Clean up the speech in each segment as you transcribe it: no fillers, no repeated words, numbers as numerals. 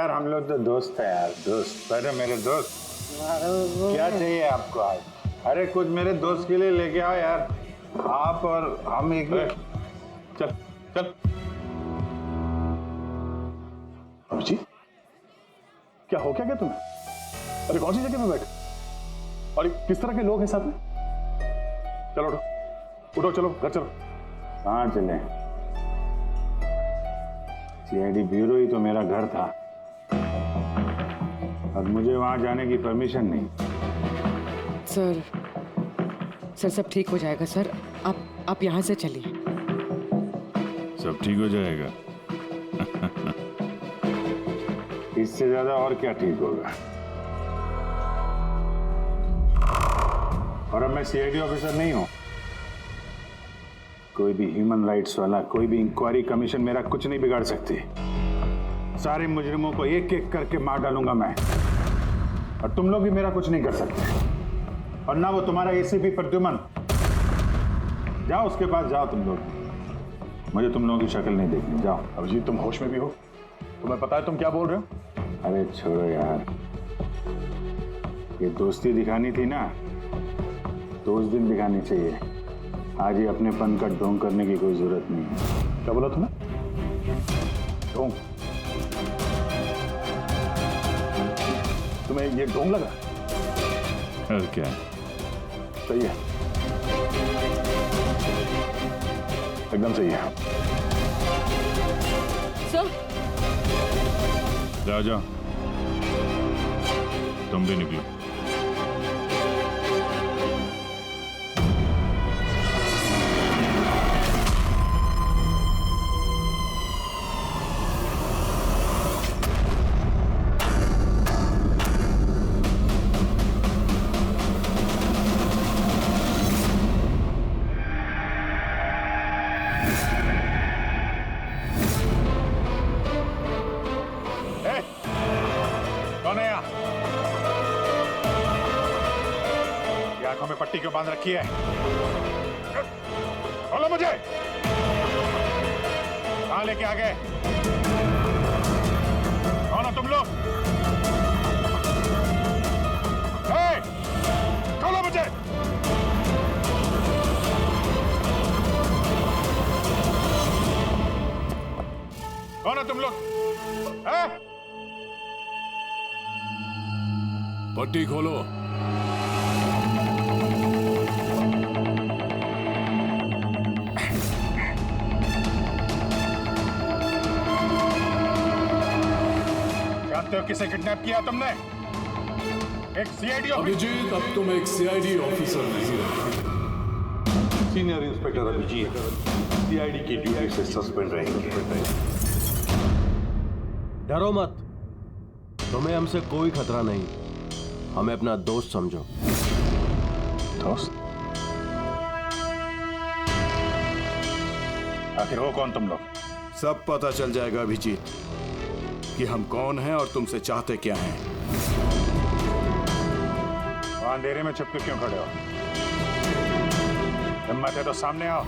यार हम लोग तो दोस्त है यार, दोस्त। अरे मेरे दोस्त, क्या चाहिए आपको आज? अरे कुछ मेरे दोस्त के लिए लेके आओ यार। आप और हम एक चल चल। अभिजीत, क्या हो क्या तुम्हें? अरे कौन सी जगह पे बैठे और किस तरह के लोग हैं साथ में? चलो उठो उठो, चलो घर चलो। कहाँ चले? सीआईडी ब्यूरो ही तो मेरा घर था और मुझे वहां जाने की परमिशन नहीं। सर सर सब ठीक हो जाएगा सर, आप यहाँ से चलिए। सब ठीक हो जाएगा। इससे ज्यादा और क्या ठीक होगा? और अब मैं सीआईडी ऑफिसर नहीं हूं। कोई भी ह्यूमन राइट्स वाला, कोई भी इंक्वायरी कमीशन मेरा कुछ नहीं बिगाड़ सकती। सारे मुजरिमों को एक एक करके मार डालूंगा मैं, और तुम लोग भी मेरा कुछ नहीं कर सकते। और ना वो तुम्हारा एसीपी प्रद्युमन। जाओ उसके पास जाओ तुम लोग, मुझे तुम लोगों की शक्ल नहीं देखनी। जाओ। अभिजीत, तुम होश में भी हो? तुम्हें पता है तुम क्या बोल रहे हो? अरे छोड़ो यार, ये दोस्ती दिखानी थी ना तो उस दिन दिखानी चाहिए। आज ही अपनेपन का ढोंग करने की कोई जरूरत नहीं है। क्या बोला तुमने? ढोंग? तुम्हें ये ढोंग लगा? और क्या? सही है, एकदम सही है। सर जाओ जाओ, तुम भी निकलो। कौन है यहाँ? ये आंखों में पट्टी क्यों बांध रखी है? बोलो मुझे, कहाँ लेके आ गए? कौन हो तुम लोग? खोलो मुझे। कौन हो तुम लोग? पट्टी खोलो। जानते हो किसे किडनैप किया तुमने? एक सीआईडी ऑफिसर। अभिजीत, अब तुम एक सीआईडी ऑफिसर नहीं रहे। सीनियर इंस्पेक्टर अभिजीत सीआईडी की ड्यूटी से सस्पेंड रहेंगे। डरो मत, तुम्हें हमसे कोई खतरा नहीं। हमें अपना दोस्त समझो। दोस्त? आखिर हो कौन तुम लोग? सब पता चल जाएगा अभिजीत कि हम कौन हैं और तुमसे चाहते क्या हैं। वहां अंधेरे में छुप के क्यों खड़े हो? हिम्मत है तो सामने आओ।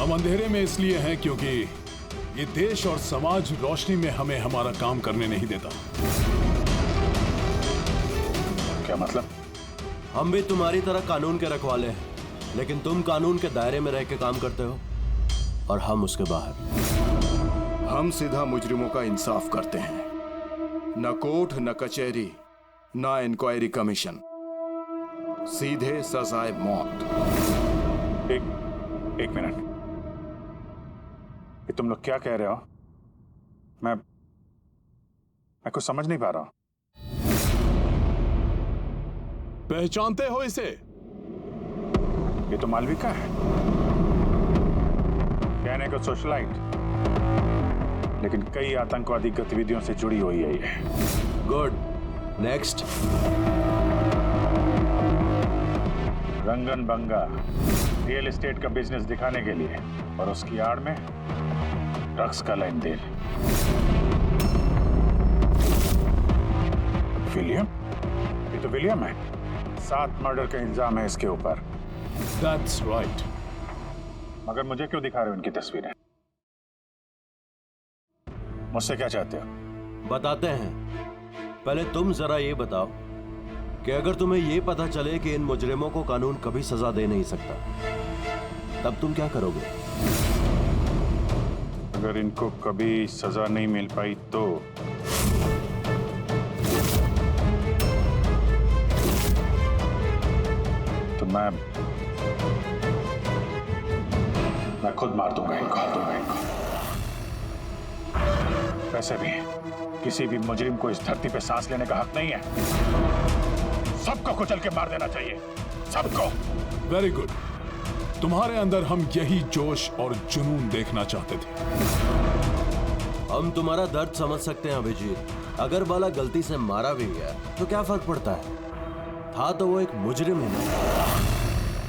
हम अंधेरे में इसलिए हैं क्योंकि ये देश और समाज रोशनी में हमें हमारा काम करने नहीं देता। क्या मतलब? हम भी तुम्हारी तरह कानून के रखवाले हैं, लेकिन तुम कानून के दायरे में रह के काम करते हो और हम उसके बाहर। हम सीधा मुजरिमों का इंसाफ करते हैं, न कोर्ट न कचहरी न इंक्वायरी कमीशन, सीधे सजाए मौत। एक मिनट, ये तुम लोग क्या कह रहे हो? मैं कुछ समझ नहीं पा रहा हूं। पहचानते हो इसे? ये तो मालविका है, कहने को सोशलाइट, लेकिन कई आतंकवादी गतिविधियों से जुड़ी हुई है ये। Good, next. Rangan Banga real estate का बिजनेस दिखाने के लिए और उसकी आड़ में ड्रग्स का लेन देन। विलियम? ये तो विलियम है। 7 मर्डर का इल्जाम है इसके ऊपर। That's right. मगर मुझे क्यों दिखा रहे हो इनकी तस्वीरें? मुझसे क्या चाहते हो? बताते हैं। पहले तुम जरा ये बताओ कि अगर तुम्हें ये पता चले कि इन मुजरिमों को कानून कभी सजा दे नहीं सकता, तब तुम क्या करोगे? अगर इनको कभी सजा नहीं मिल पाई तो मैं खुद मार दूंगा इनको। वैसे भी किसी भी मुजरिम को इस धरती पे सांस लेने का हक नहीं है। सबको कुचल के मार देना चाहिए, सबको। Very good. तुम्हारे अंदर हम यही जोश और जुनून देखना चाहते थे। हम तुम्हारा दर्द समझ सकते हैं अभिजीत। अगर बाला गलती से मारा भी गया तो क्या फर्क पड़ता है? था तो वो एक मुजरिम है ना।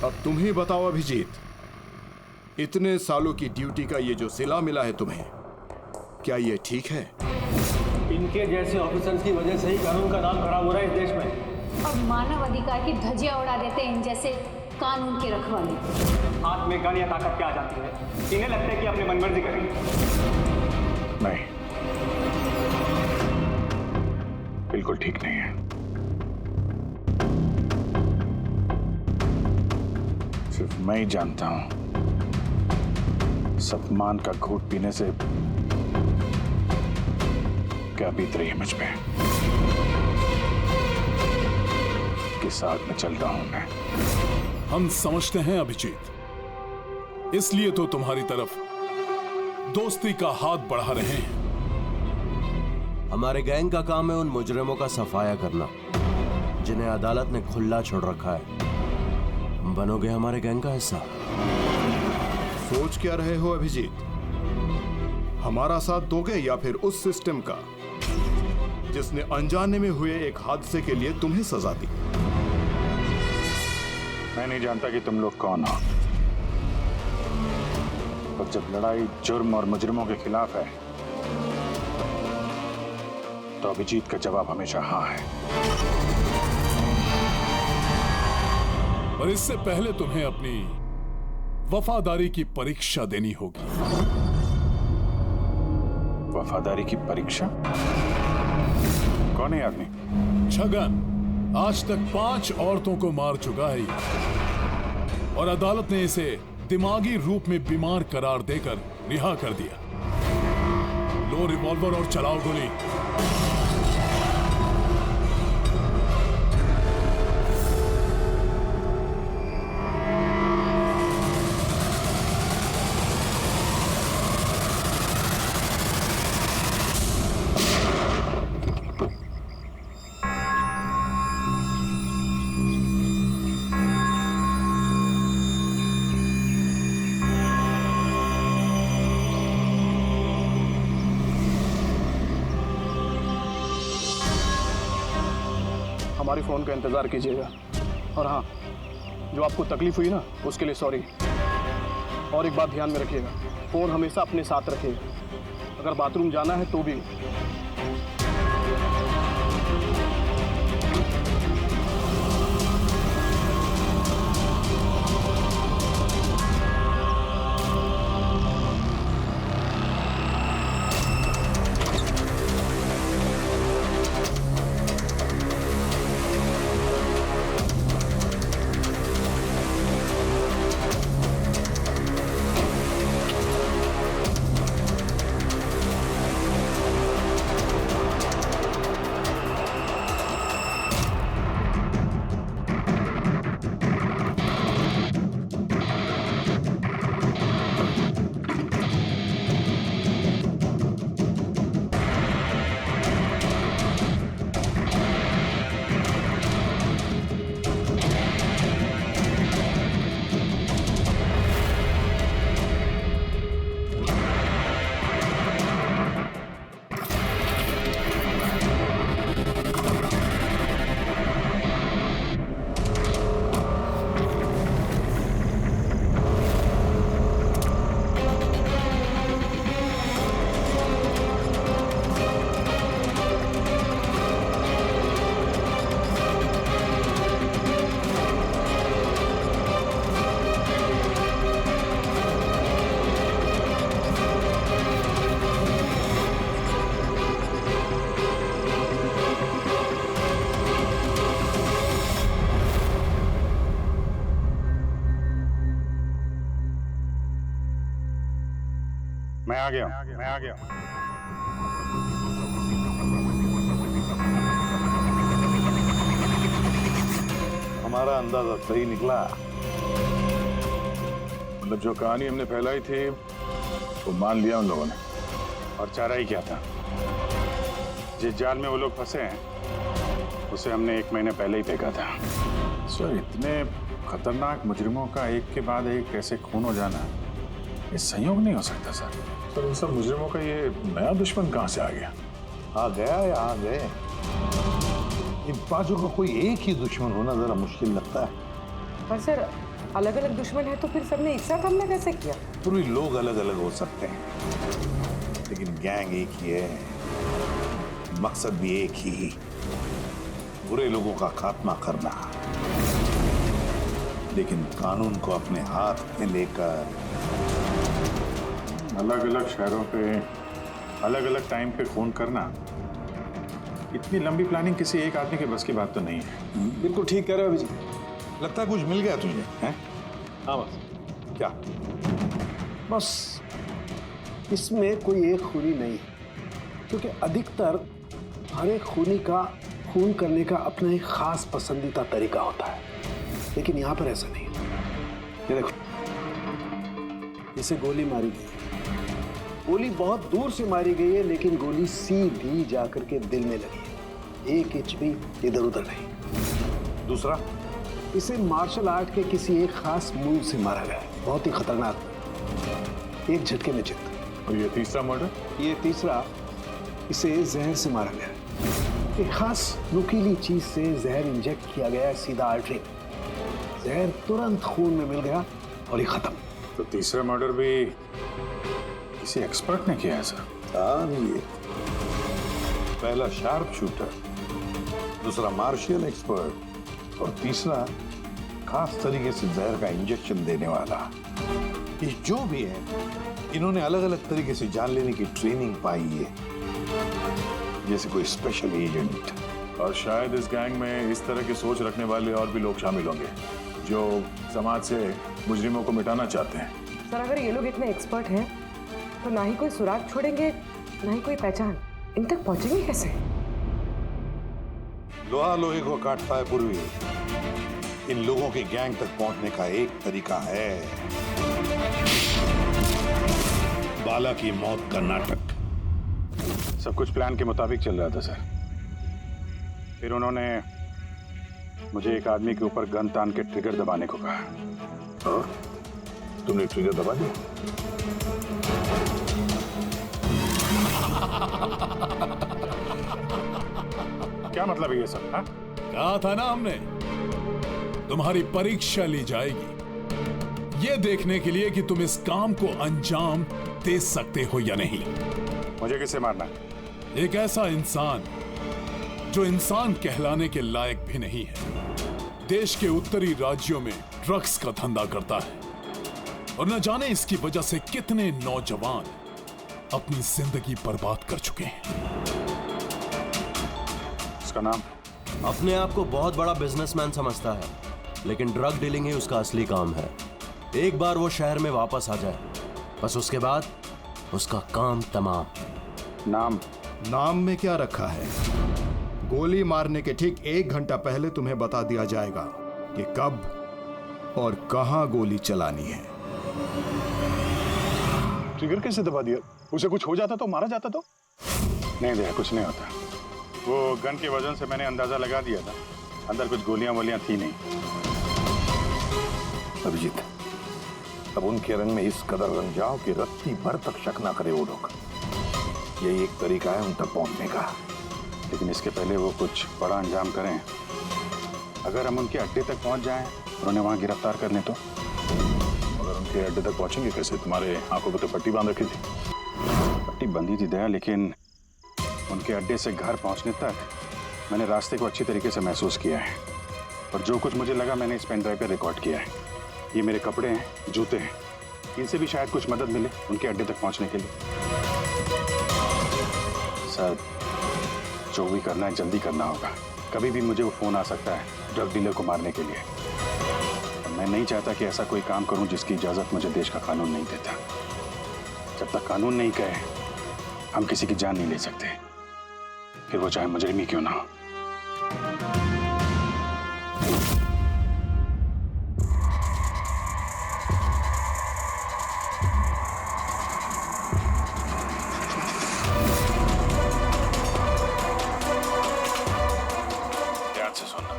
अब तुम ही बताओ अभिजीत, इतने सालों की ड्यूटी का ये जो सिला मिला है तुम्हें, क्या ये ठीक है? इनके जैसे ऑफिसर्स की वजह से ही कानून का नाम खराब हो रहा है इस देश में। और मानव अधिकार की धज्जियां उड़ा देते हैं इन जैसे कानून के रखवाले। हाथ में गन या ताकत क्या आ जाती है? इन्हें लगता है कि अपनी मनमर्जी करेंगे। नहीं, बिल्कुल ठीक नहीं है। सिर्फ मैं ही जानता हूं सम्मान का घूंट पीने से क्या बीत रही है मुझ पे। किस आग में चल रहा हूं मैं। हम समझते हैं अभिजीत, इसलिए तो तुम्हारी तरफ दोस्ती का हाथ बढ़ा रहे हैं। हमारे गैंग का काम है उन मुजरिमों का सफाया करना जिन्हें अदालत ने खुला छोड़ रखा है। बनोगे हमारे गैंग का हिस्सा? सोच क्या रहे हो अभिजीत? हमारा साथ दोगे या फिर उस सिस्टम का जिसने अनजाने में हुए एक हादसे के लिए तुम्हें सजा दी? मैं नहीं जानता कि तुम लोग कौन हो, पर जब लड़ाई जुर्म और मुजरिमों के खिलाफ है तो अभिजीत का जवाब हमेशा हाँ है। और इससे पहले तुम्हें अपनी वफादारी की परीक्षा देनी होगी। वफादारी की परीक्षा? कौन है आदमी? छगन आज तक 5 औरतों को मार चुका है और अदालत ने इसे दिमागी रूप में बीमार करार देकर रिहा कर दिया। लो रिवॉल्वर और चलाओ गोली। हमारी फ़ोन का इंतज़ार कीजिएगा। और हाँ, जो आपको तकलीफ हुई ना, उसके लिए सॉरी। और एक बात ध्यान में रखिएगा, फ़ोन हमेशा अपने साथ रखिएगा। अगर बाथरूम जाना है तो भी। आ गया हूं, मैं आ गया हूं। हमारा अंदाजा सही निकला। मतलब जो कहानी हमने फैलाई थी वो मान लिया उन लोगों ने, और चारा ही क्या था। जिस जाल में वो लोग फंसे हैं उसे हमने 1 महीने पहले ही फेंका था। सर, इतने खतरनाक मुजरिमों का एक के बाद एक ऐसे खून हो जाना, ये संयोग नहीं हो सकता सर। सर, इन सब मुजरिमों का ये नया दुश्मन कहाँ से आ गया? आ गया या आ गए, इन पांचों का कोई एक ही दुश्मन होना जरा मुश्किल लगता है। पर सर, अलग अलग दुश्मन है तो फिर सबने एक साथ हमला कैसे किया? पूरी लोग अलग अलग हो सकते हैं, लेकिन गैंग एक ही है, मकसद भी एक ही, बुरे लोगों का खात्मा करना। लेकिन कानून को अपने हाथ में लेकर अलग अलग शहरों पे अलग अलग टाइम पे खून करना, इतनी लंबी प्लानिंग किसी एक आदमी के बस की बात तो नहीं है। बिल्कुल ठीक कह रहे हो अभिजीत। लगता है कुछ मिल गया तुझे, हैं? हाँ बस, क्या? बस इसमें कोई एक खूनी नहीं है, क्योंकि अधिकतर हर एक खूनी का खून करने का अपना एक खास पसंदीदा तरीका होता है, लेकिन यहाँ पर ऐसा नहीं है। ये देखो, इसे गोली मारी गई है। गोली बहुत दूर से मारी गई है, लेकिन गोली सीधी जाकर के दिल में लगी है, 1 इंच भी इधर उधर नहीं। दूसरा, इसे मार्शल आर्ट के किसी एक खास मूव से मारा गया है, बहुत ही खतरनाक, एक झटके में चित। और ये तीसरा मर्डर? ये तीसरा, इसे जहर से मारा गया है। एक खास नुकीली चीज से जहर इंजेक्ट किया गया है, सीधा आर्टरी। जहर तुरंत खून में मिल गया और ये खत्म। तो तीसरा मर्डर भी किसी एक्सपर्ट ने किया है सर? हाँ, ये पहला शार्प शूटर, दूसरा मार्शियल एक्सपर्ट, और तीसरा खास तरीके से जहर का इंजेक्शन देने वाला। ये जो भी है, इन्होंने अलग अलग तरीके से जान लेने की ट्रेनिंग पाई है, जैसे कोई स्पेशल एजेंट। और शायद इस गैंग में इस तरह की सोच रखने वाले और भी लोग शामिल होंगे जो समाज से मुजरिमों को मिटाना चाहते हैं। सर, अगर ये लोग इतने एक्सपर्ट हैं तो ना ही कोई सुराग छोड़ेंगे, ना ही कोई पहचान। इन तक पहुंचेंगे कैसे? लोहा लोहे को काटता है पूर्वी। इन लोगों के गैंग तक पहुंचने का एक तरीका है, बाला की मौत का नाटक। सब कुछ प्लान के मुताबिक चल रहा था सर। फिर उन्होंने मुझे एक आदमी के ऊपर गन तान के ट्रिगर दबाने को कहा। और तुमने ट्रिगर दबा दिया? क्या मतलब है ये सब? हाँ? कहा था ना हमने, तुम्हारी परीक्षा ली जाएगी ये देखने के लिए कि तुम इस काम को अंजाम दे सकते हो या नहीं। मुझे किसे मारना? एक ऐसा इंसान जो इंसान कहलाने के लायक भी नहीं है, देश के उत्तरी राज्यों में ड्रग्स का धंधा करता है, और न जाने इसकी वजह से कितने नौजवान अपनी जिंदगी बर्बाद कर चुके हैं। उसका नाम? अपने आप को बहुत बड़ा बिजनेसमैन समझता है, लेकिन ड्रग डीलिंग ही उसका असली काम है। एक बार वो शहर में वापस आ जाए, बस उसके बाद उसका काम तमाम। नाम? नाम में क्या रखा है? गोली मारने के ठीक 1 घंटा पहले तुम्हें बता दिया जाएगा कि कब और कहां गोली चलानी है। ट्रिगर कैसे दबा दिया? उसे कुछ हो जाता तो, मारा जाता तो? नहीं दया, कुछ नहीं होता। वो गन के वजन से मैंने अंदाजा लगा दिया था, अंदर कुछ गोलियां वोलियां थी नहीं। अभिजीत, अब उनके रंग में इस कदर रंग जाओ कि रत्ती भर तक शक ना करे वो लोग। यही एक तरीका है उन तक पहुंचने का। लेकिन इसके पहले वो कुछ बड़ा अंजाम करें। अगर हम उनके अड्डे तक पहुंच जाएं और उन्हें वहां गिरफ्तार कर लें तो? अगर उनके अड्डे तक पहुंचेंगे कैसे? तुम्हारे आंखों पे तो पट्टी बांध रखी थी। पट्टी बंधी थी दया, लेकिन उनके अड्डे से घर पहुंचने तक मैंने रास्ते को अच्छी तरीके से महसूस किया है, और जो कुछ मुझे लगा मैंने इस पेन ड्राइव पर रिकॉर्ड किया है। ये मेरे कपड़े हैं, जूते हैं, इनसे भी शायद कुछ मदद मिले उनके अड्डे तक पहुंचने के लिए। सर, जो भी करना है जल्दी करना होगा। कभी भी मुझे वो फोन आ सकता है ड्रग डीलर को मारने के लिए, और मैं नहीं चाहता कि ऐसा कोई काम करूं जिसकी इजाजत मुझे देश का कानून नहीं देता। जब तक कानून नहीं कहे हम किसी की जान नहीं ले सकते, फिर वो चाहे मुजरिम ही क्यों ना हो। ध्यान से सुनना,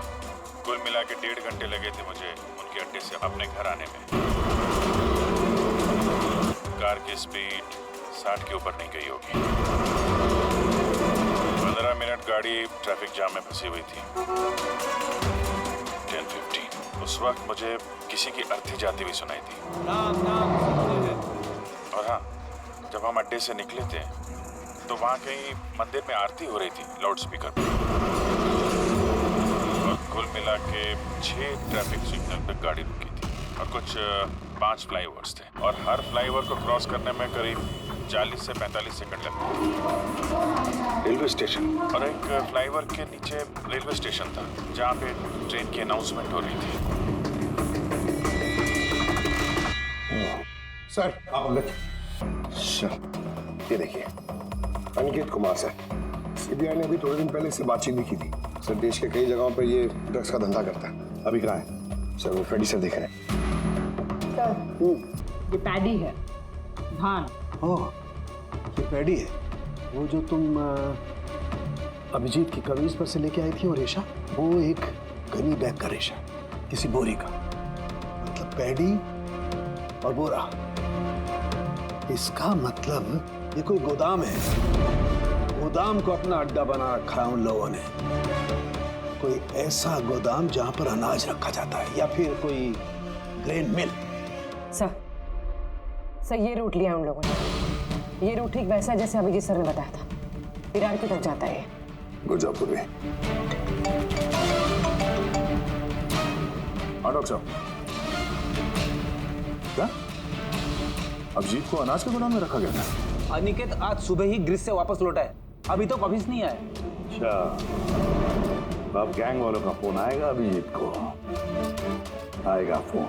कुल मिला के 1.5 घंटे लगे थे मुझे उनके अड्डे से अपने घर आने में। कार की स्पीड 60 के ऊपर नहीं गई होगी। 15 मिनट गाड़ी ट्रैफिक जाम में फंसी हुई थी। 10:15 उस वक्त मुझे किसी की अर्थी जाती हुई सुनाई थी। और हाँ, जब हम अड्डे से निकले थे तो वहाँ कहीं मंदिर में आरती हो रही थी लाउड स्पीकर पर। और कुल मिला के 6 ट्रैफिक सिग्नल पर गाड़ी रुकी थी और कुछ 5 फ्लाईओवर्स थे और हर फ्लाईओवर को क्रॉस करने में करीब 40 से 45 सेकंड लगते। रेलवे स्टेशन और एक फ्लाईओवर के नीचे रेलवे स्टेशन था जहाँ पे ट्रेन की अनाउंसमेंट हो रही थी। सर आप अंदर। ये देखिए, अनिकेत कुमार सर, सीबीआई ने अभी थोड़े दिन पहले इससे बातचीत भी की थी। सर देश के कई जगहों पर ये ड्रग्स का धंधा करता है। अभी कहाँ है सर? वो फ्रेडी सर देख रहे हैं। ये पैडी है, धान। ओह, ये पैडी है। वो जो तुम अभिजीत की कमीज पर से लेके आई थी वो रेशा, वो एक गनी बैग का रेशा, किसी बोरी का। मतलब पैडी और बोरा, इसका मतलब ये कोई गोदाम है। गोदाम को अपना अड्डा बना रखा है उन लोगों ने। कोई ऐसा गोदाम जहां पर अनाज रखा जाता है या फिर कोई ग्रेन मिल। सर ये रूट लिया उन लोगों ने। ये रूट ठीक वैसा जैसे अभिजीत सर ने बताया था, विरार की तरफ जाता है। गुरजापुर में। डॉक्टर साहब, क्या अभिजीत को अनाज के गोदाम में रखा गया था? अनिकेत आज सुबह ही ग्रीस से वापस लौटा है, अभी तो ऑफिस नहीं आया। अच्छा, अब गैंग वालों का फोन आएगा अभिजीत को, आएगा फोन।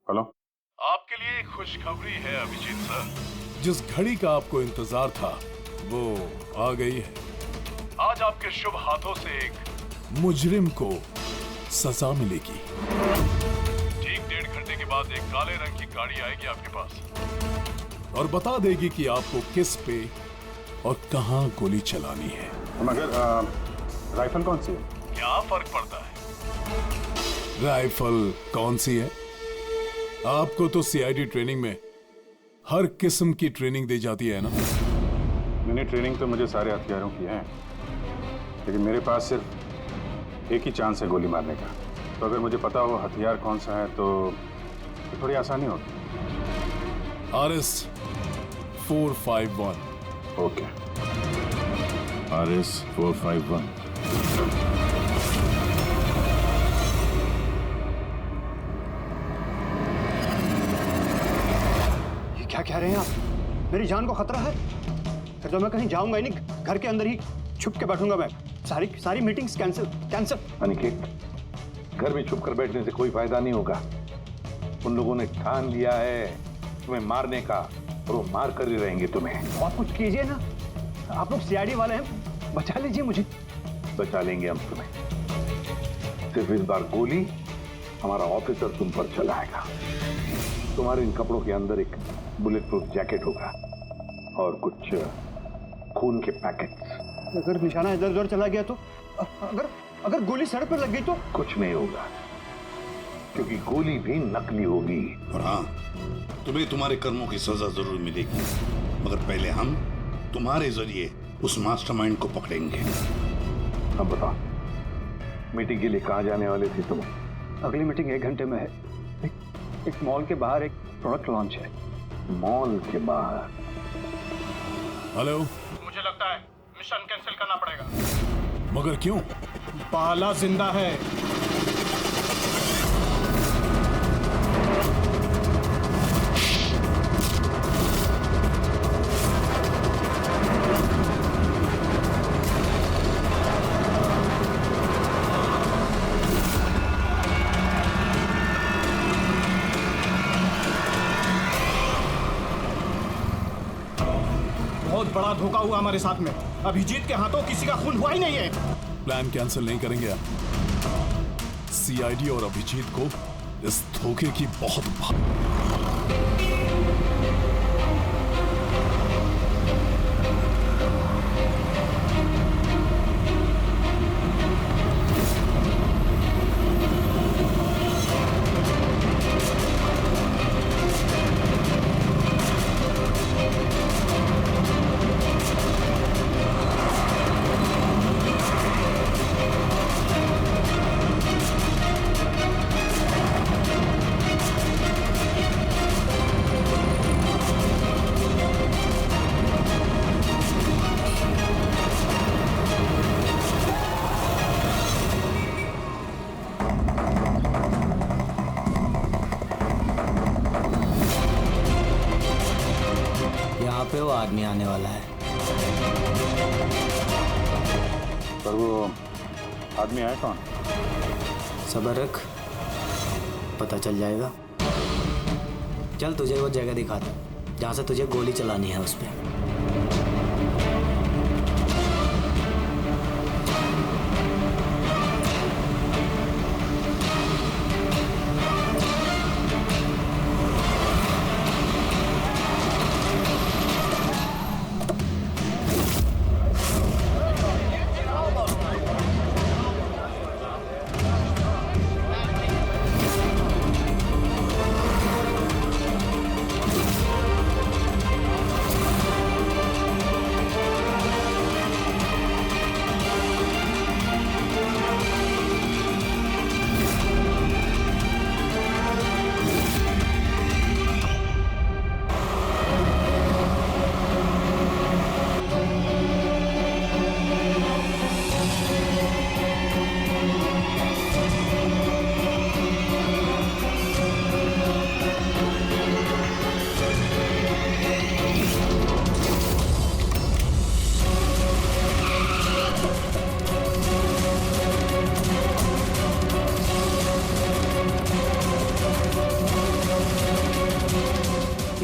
हेलो, आपके लिए एक खुशखबरी है अभिजीत सर। जिस घड़ी का आपको इंतजार था वो आ गई है। आज आपके शुभ हाथों से एक मुजरिम को सजा मिलेगी। ठीक 1.5 घंटे के बाद एक काले रंग की गाड़ी आएगी आपके पास और बता देगी कि आपको किस पे और कहां गोली चलानी है। मगर राइफल कौन सी है? क्या फर्क पड़ता है राइफल कौन सी है? आपको तो सीआईडी ट्रेनिंग में हर किस्म की ट्रेनिंग दी जाती है ना। मैंने ट्रेनिंग तो मुझे सारे हथियारों की है, लेकिन मेरे पास सिर्फ एक ही चांस है गोली मारने का। तो अगर मुझे पता हो हथियार कौन सा है तो थोड़ी आसानी होगी। RS 451। Okay, RS 451। क्या कह रहे हैं आप? मेरी जान को खतरा है? फिर तो मैं कहीं जाऊंगा ही नहीं, घर के अंदर ही छुप के बैठूंगा मैं। सारी मीटिंग्स कैंसिल। अनिकेत, घर में छुप कर बैठने से कोई फायदा नहीं होगा। उन लोगों ने ठान लिया है तुम्हें मारने का और वो मार कर ही रहेंगे तुम्हें। और कुछ कीजिए ना, आप लोग सीआईडी वाले हैं, बचा लीजिए मुझे। बचा लेंगे हम तुम्हें। सिर्फ इस बार गोली हमारा ऑफिसर तुम पर चलाएगा। तुम्हारे इन कपड़ों के अंदर एक बुलेट प्रूफ जैकेट होगा और कुछ खून के पैकेट्स। अगर निशाना इधर उधर चला गया तो? अगर गोली सर पर लग गई तो? कुछ नहीं होगा, क्योंकि गोली भी नकली होगी। और हाँ, तुम्हें तुम्हारे कर्मों की सजा जरूर मिलेगी, मगर पहले हम तुम्हारे जरिए उस मास्टरमाइंड को पकड़ेंगे। अब बताओ, मीटिंग के लिए कहाँ जाने वाले थे तुम? अगली मीटिंग 1 घंटे में है। एक मॉल के बाहर एक प्रोडक्ट लॉन्च है। मॉल के बाहर? हेलो, मुझे लगता है मिशन कैंसिल करना पड़ेगा। मगर क्यों? पाला जिंदा है। बड़ा धोखा हुआ हमारे साथ में। अभिजीत के हाथों किसी का खून हुआ ही नहीं है। प्लान कैंसिल नहीं करेंगे आप। सीआईडी और अभिजीत को इस धोखे की बहुत पे वो आदमी आने वाला है। पर वो आदमी आया कौन? सब्र रख, पता चल जाएगा। चल तुझे वो जगह दिखाता जहाँ से तुझे गोली चलानी है उस पे।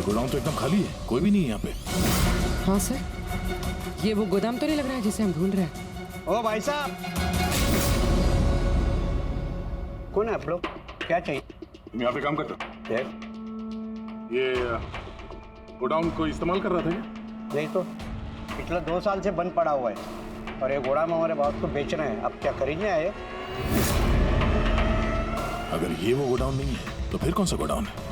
गोदाम तो एकदम खाली है, कोई भी नहीं है यहाँ पे। हाँ सर, ये वो गोदाम तो नहीं लग रहा है जिसे हम ढूंढ रहे हैं। ओ भाई साहब, कौन है आप लोग? क्या चाहिए? तुम यहाँ पे काम करते हो? ये गोडाउन को इस्तेमाल कर रहा था क्या? नहीं तो पिछले 2 साल से बंद पड़ा हुआ है और ये गोदाम हमारे बॉस को बेच रहे हैं। अब क्या खरीदने आए? अगर ये वो गोडाउन नहीं है तो फिर कौन सा गोडाउन है?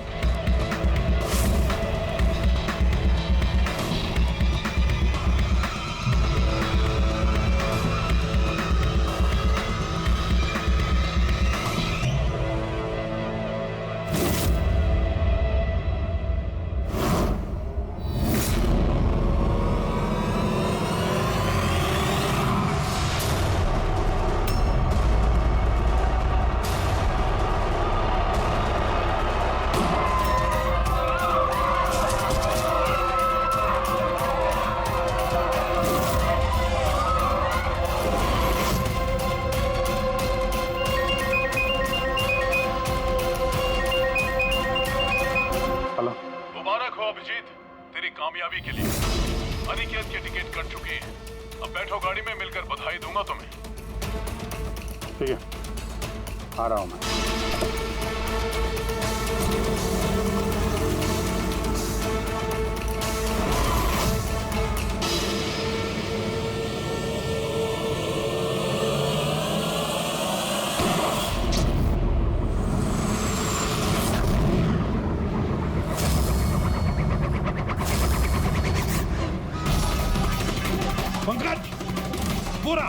कामयाबी के लिए अनिकेत की टिकट कट चुकी है। अब बैठो गाड़ी में, मिलकर बधाई दूंगा तुम्हें। ठीक है, आ रहा हूं मैं। पंकज, पूरा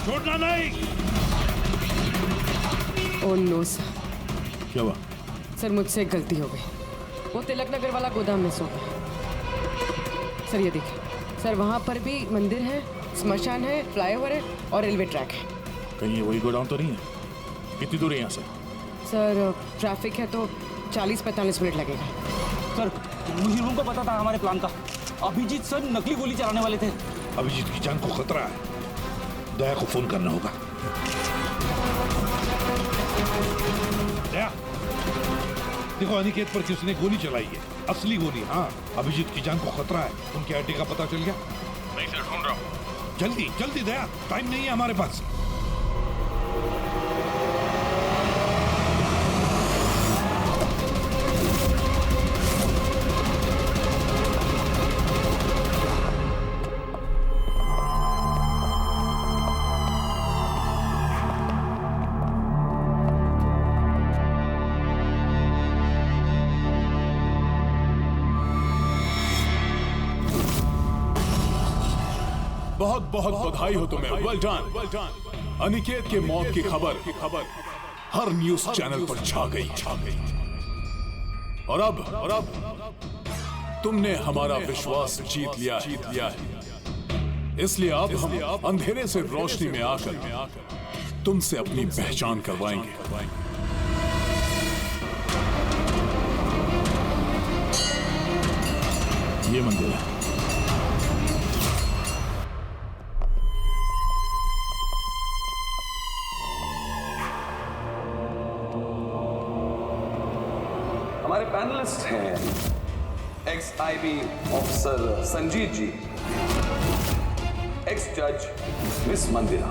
छोड़ना नहीं। Oh no sir. क्या हुआ? सर मुझसे एक गलती हो गई। वो तिलक नगर वाला गोदाम में सो गया। सर ये देखिए सर, वहाँ पर भी मंदिर है, स्मशान है, फ्लाईओवर है और रेलवे ट्रैक है। कहीं ये वही गोदाम तो नहीं है? कितनी दूर है यहाँ से? सर ट्रैफिक है तो 40-45 मिनट लगेगा। सर मुझे को पता था हमारे प्लान का। अभिजीत सर नकली गोली चलाने वाले थे। अभिजीत की जान को खतरा है, दया को फोन करना होगा। दया, देखो अनिकेत पर किसने गोली चलाई है, असली गोली। हाँ, अभिजीत की जान को खतरा है। उनके अड्डे का पता चल गया? नहीं सर, ढूंढ रहा हूँ। जल्दी जल्दी दया, टाइम नहीं है हमारे पास। बहुत बहुत बधाई हो तुम्हें, वेल डन। अनिकेत के मौत की खबर हर न्यूज चैनल पर छा गई। और अब तुमने हमारा विश्वास जीत लिया है। इसलिए अब हम अंधेरे से रोशनी में आकर तुमसे अपनी पहचान करवाएंगे। ये मंदिर है। हमारे पैनलिस्ट हैं ex IB officer Sanjeet ji, ex जज miss Mandira,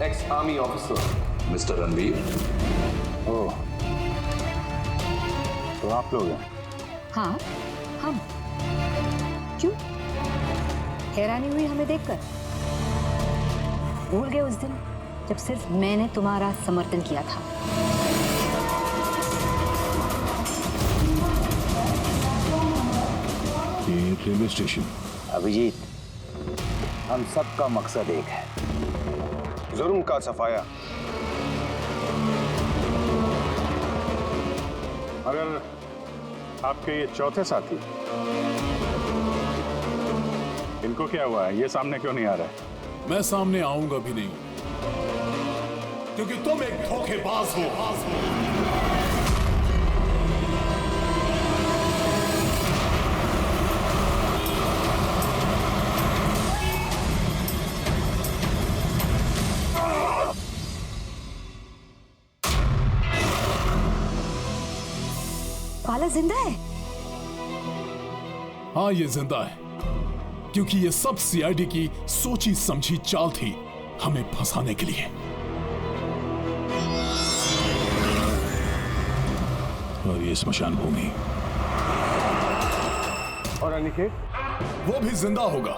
ex army officer mister Ranveer. Oh, तो आप लोग हैं? हाँ, हम। क्यों? हैरानी हुई हमें देखकर? भूल गए उस दिन जब सिर्फ मैंने तुम्हारा समर्थन किया था? ये रेलवे स्टेशन। अभिजीत, हम सबका मकसद एक है, जुर्म का सफाया। अगर आपके ये चौथे साथी, इनको क्या हुआ है? ये सामने क्यों नहीं आ रहा है? मैं सामने आऊंगा भी नहीं, क्योंकि तुम एक धोखेबाज हो। बाला जिंदा है? हाँ, ये जिंदा है, क्योंकि ये सब सीआईडी की सोची समझी चाल थी हमें फंसाने के लिए। और ये स्मशान भूमि। और अनिकेत? वो भी जिंदा होगा।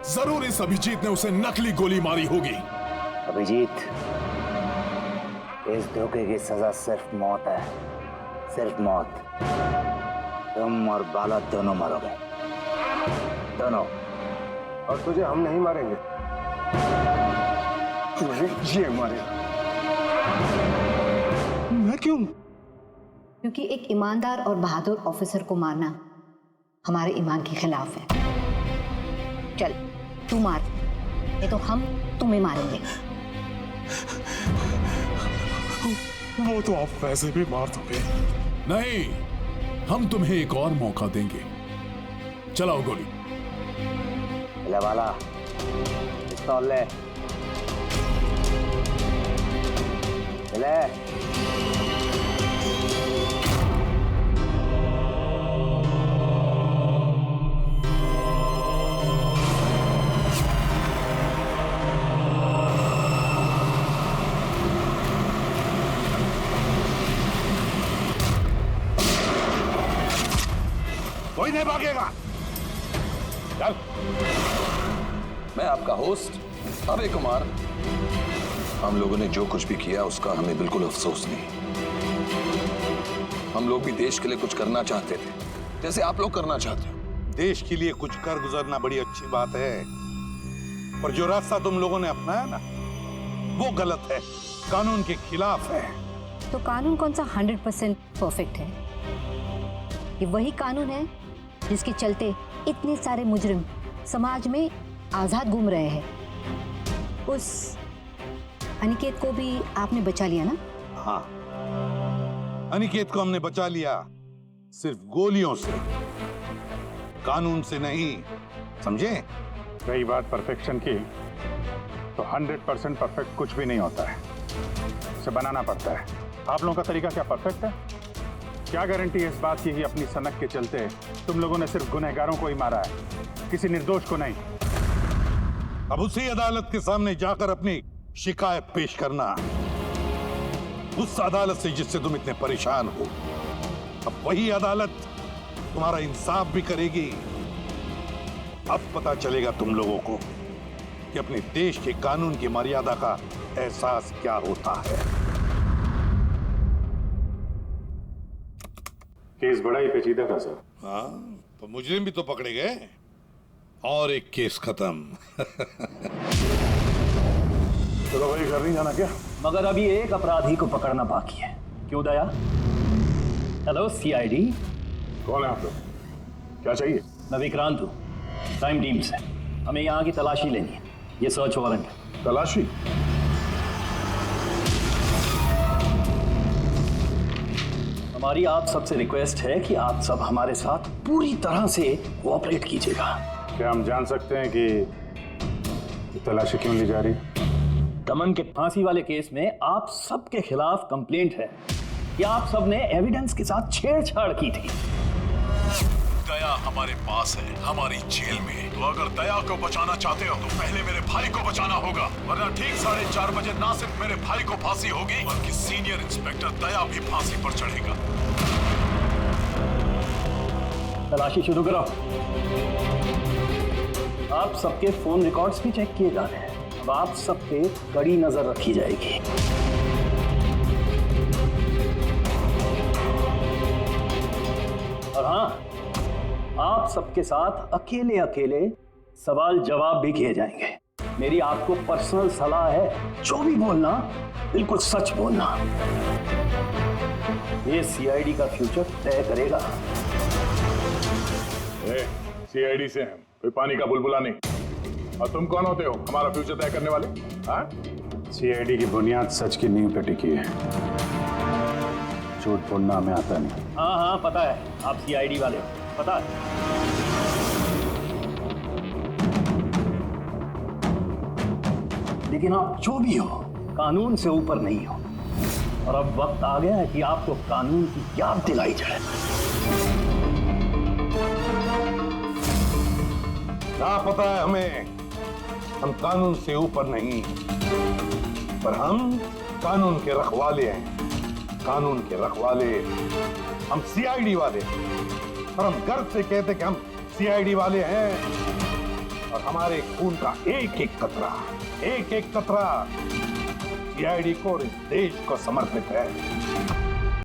जरूर इस अभिजीत ने उसे नकली गोली मारी होगी। अभिजीत, इस धोखे की सजा सिर्फ मौत है, सिर्फ मौत। तुम और बाला दोनों मरोगे, दोनों। और तुझे हम नहीं मारेंगे, तुझे ये मारेगा। मैं क्यों? क्योंकि एक ईमानदार और बहादुर ऑफिसर को मारना हमारे ईमान के खिलाफ है। चल, तू मार, नहीं तो हम तुम्हें मारेंगे। वो तो आप वैसे भी मार दोगे। नहीं, हम तुम्हें एक और मौका देंगे। चलाओ गोली। ले वाला, पिस्तौल ले। ले। कोई नहीं भागेगा। चल। मैं आपका होस्ट अभय कुमार। हम लोगों ने जो कुछ भी किया उसका हमें बिल्कुल अफसोस नहीं। हम लोग भी देश के लिए कुछ करना चाहते थे, जैसे आप लोग करना चाहते हो। देश के लिए कुछ कर गुजरना बड़ी अच्छी बात है, पर जो रास्ता तुम लोगों ने अपनाया ना, वो गलत है, कानून के खिलाफ है। तो कानून कौन सा 100% परफेक्ट है? ये वही कानून है जिसके चलते इतने सारे मुजरिम समाज में आजाद घूम रहे हैं। उस अनिकेत को भी आपने बचा लिया ना? हाँ, अनिकेत को हमने बचा लिया, सिर्फ गोलियों से, कानून से नहीं, समझे? रही बात परफेक्शन की, तो 100% परफेक्ट कुछ भी नहीं होता है, उसे बनाना पड़ता है। आप लोगों का तरीका क्या परफेक्ट है? क्या गारंटी है इस बात की कि अपनी सनक के चलते तुम लोगों ने सिर्फ गुनहगारों को ही मारा है, किसी निर्दोष को नहीं? अब उसी अदालत के सामने जाकर अपनी शिकायत पेश करना, उस अदालत से जिससे तुम इतने परेशान हो। अब वही अदालत तुम्हारा इंसाफ भी करेगी। अब पता चलेगा तुम लोगों को कि अपने देश के कानून की मर्यादा का एहसास क्या होता है। केस बड़ा ही पेचीदा था सर। हाँ, तो मुजरिम भी तो पकड़े गए और एक केस खत्म। चलो भाई, घर नहीं जाना क्या? मगर अभी एक अपराधी को पकड़ना बाकी है। क्यों दया? Hello CID. कौन है आप लोग? क्या चाहिए? मैं विक्रांत हूँ, क्राइम टीम से। हमें यहाँ की तलाशी लेनी है। ये सर्च वारंट है। तलाशी? हमारी आप सबसे रिक्वेस्ट है कि आप सब हमारे साथ पूरी तरह से कोऑपरेट कीजिएगा। क्या हम जान सकते हैं कि तलाशी क्यों ली जा रही? दमन के फांसी वाले केस में आप सबके खिलाफ कंप्लेंट है कि आप सब ने एविडेंस के साथ छेड़छाड़ की थी। दया हमारे पास है, हमारी जेल में। तो अगर दया को बचाना चाहते हो तो पहले मेरे भाई को बचाना होगा, वरना ठीक 4:30 बजे ना सिर्फ मेरे भाई को फांसी होगी बल्कि सीनियर इंस्पेक्टर दया भी फांसी पर चढ़ेगा। तलाशी शुरू करो। आप सबके फोन रिकॉर्ड्स भी चेक किए जा रहे हैं। अब आप सब पे कड़ी नजर रखी जाएगी। और हाँ, आप सबके साथ अकेले अकेले सवाल जवाब भी किए जाएंगे। मेरी आपको पर्सनल सलाह है, जो भी बोलना बिल्कुल सच बोलना। ये सीआईडी का फ्यूचर तय करेगा। सीआईडी से हैं, कोई पानी का बुलबुला नहीं। और तुम कौन होते हो हमारा फ्यूचर तय करने वाले? सीआईडी की बुनियाद सच की नींव पे टिकी है। झूठ बोलना हमें आता नहीं। हाँ हाँ पता है, आप सीआईडी वाले हो, पता है। लेकिन आप जो भी हो, कानून से ऊपर नहीं हो। और अब वक्त आ गया है कि आपको कानून की याद दिलाई जाए। क्या पता है हमें, हम कानून से ऊपर नहीं, पर हम कानून के रखवाले हैं। कानून के रखवाले हम सीआईडी वाले, और हम गर्व से कहते कि हम सीआईडी वाले हैं। और हमारे खून का एक एक कतरा सीआईडी को और इस देश को समर्पित है।